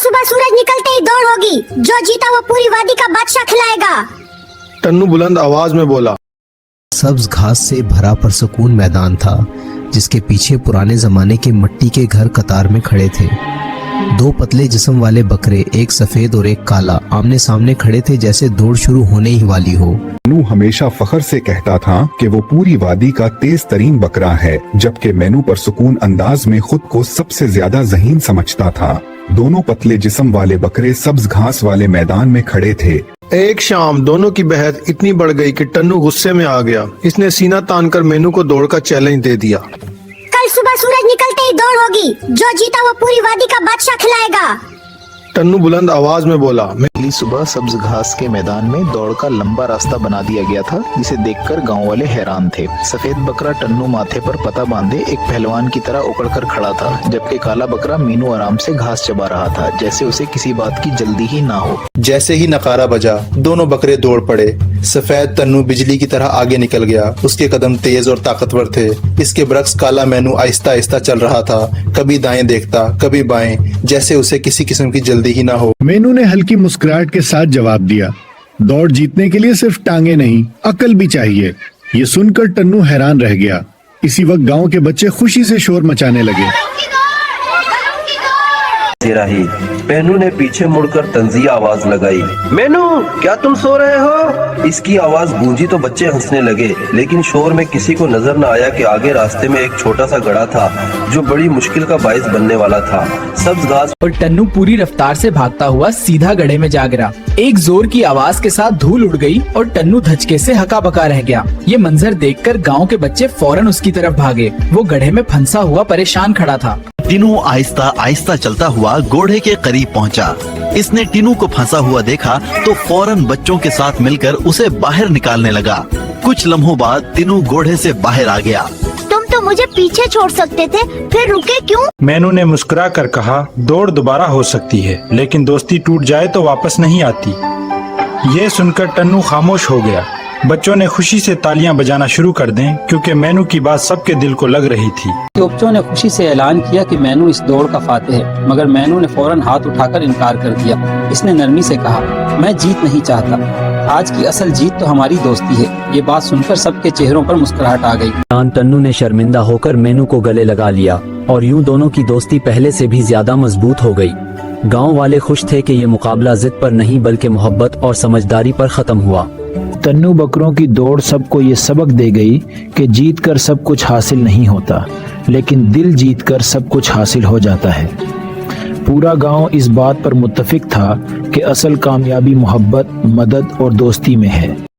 सुबह सूरज निकलते ही दौड़ होगी, जो जीता वो पूरी वादी का बादशाह खिलाएगा। टन्नू बुलंद आवाज में बोला। सब्ज घास से भरा परसकून मैदान था, जिसके पीछे पुराने जमाने के मिट्टी के घर कतार में खड़े थे। दो पतले जिस्म वाले बकरे, एक सफेद और एक काला, आमने सामने खड़े थे जैसे दौड़ शुरू होने ही वाली हो। मेनू हमेशा फख्र से कहता था कि वो पूरी वादी का तेज तरीन बकरा है, जबकि मेनू परसकून अंदाज में खुद को सबसे ज्यादा ज़हीन समझता था। दोनों पतले जिस्म वाले बकरे सब्ज घास वाले मैदान में खड़े थे। एक शाम दोनों की बहस इतनी बढ़ गई कि टन्नू गुस्से में आ गया। इसने सीना तानकर मेनू को दौड़ का चैलेंज दे दिया। कल सुबह सूरज निकलते ही दौड़ होगी, जो जीता वो पूरी वादी का बादशाह खिलाएगा। टन्नू बुलंद आवाज में बोला। अगली सुबह सब्ज घास के मैदान में दौड़ का लंबा रास्ता बना दिया गया था, जिसे देखकर गांव वाले हैरान थे। सफेद बकरा टन्नू माथे पर पता बांधे एक पहलवान की तरह उकड़कर खड़ा था, जबकि काला बकरा मीनू आराम से घास चबा रहा था, जैसे उसे किसी बात की जल्दी ही ना हो। जैसे ही नकारा बजा, दोनों बकरे दौड़ पड़े। सफेद टन्नू बिजली की तरह आगे निकल गया। उसके कदम तेज और ताकतवर थे। इसके बरक्स काला मेनू आहिस्ता आहिस्ता चल रहा था, कभी दाएं देखता कभी बाएं, जैसे उसे किसी किस्म की जल्दी ही ना हो। मेनू ने हल्की मुस्कुराहट के साथ जवाब दिया, दौड़ जीतने के लिए सिर्फ टांगे नहीं, अकल भी चाहिए। ये सुनकर टन्नू हैरान रह गया। इसी वक्त गांव के बच्चे खुशी से शोर मचाने लगे। रही मेनू ने पीछे मुड़कर तंजिया आवाज लगाई, मेनू क्या तुम सो रहे हो? इसकी आवाज गूंजी तो बच्चे हंसने लगे, लेकिन शोर में किसी को नजर न आया कि आगे रास्ते में एक छोटा सा गड्ढा था, जो बड़ी मुश्किल का बाइस बनने वाला था। सब्ज घास और टन्नू पूरी रफ्तार से भागता हुआ सीधा गड्ढे में जा गिरा। एक जोर की आवाज के साथ धूल उड़ गई और टन्नू धचके से हका बका रह गया। ये मंजर देखकर गांव के बच्चे फौरन उसकी तरफ भागे। वो गड्ढे में फंसा हुआ परेशान खड़ा था। टिनू आहिस्ता आहिस्ता चलता हुआ घोड़े के करीब पहुंचा। इसने टिनू को फंसा हुआ देखा तो फौरन बच्चों के साथ मिलकर उसे बाहर निकालने लगा। कुछ लम्हों बाद टिनू घोड़े से बाहर आ गया। तुम तो मुझे पीछे छोड़ सकते थे, फिर रुके क्यों? मेनू ने मुस्कुरा कर कहा, दौड़ दोबारा हो सकती है, लेकिन दोस्ती टूट जाए तो वापस नहीं आती। ये सुनकर टन्नू खामोश हो गया। बच्चों ने खुशी से तालियां बजाना शुरू कर दें, क्योंकि मेनू की बात सबके दिल को लग रही थी। बच्चों ने खुशी से ऐलान किया कि मेनू इस दौड़ का फातेह है, मगर मेनू ने फौरन हाथ उठाकर इनकार कर दिया। इसने नरमी से कहा, मैं जीत नहीं चाहता, आज की असल जीत तो हमारी दोस्ती है। ये बात सुनकर सबके चेहरों पर मुस्कुराहट आ गई। टन्नू ने शर्मिंदा होकर मेनू को गले लगा लिया और यूं दोनों की दोस्ती पहले से भी ज्यादा मजबूत हो गई। गाँव वाले खुश थे कि ये मुकाबला जिद पर नहीं बल्कि मोहब्बत और समझदारी पर खत्म हुआ। टन्नू बकरों की दौड़ सबको ये सबक दे गई कि जीत कर सब कुछ हासिल नहीं होता, लेकिन दिल जीत कर सब कुछ हासिल हो जाता है। पूरा गांव इस बात पर मुत्तफिक था कि असल कामयाबी मोहब्बत, मदद और दोस्ती में है।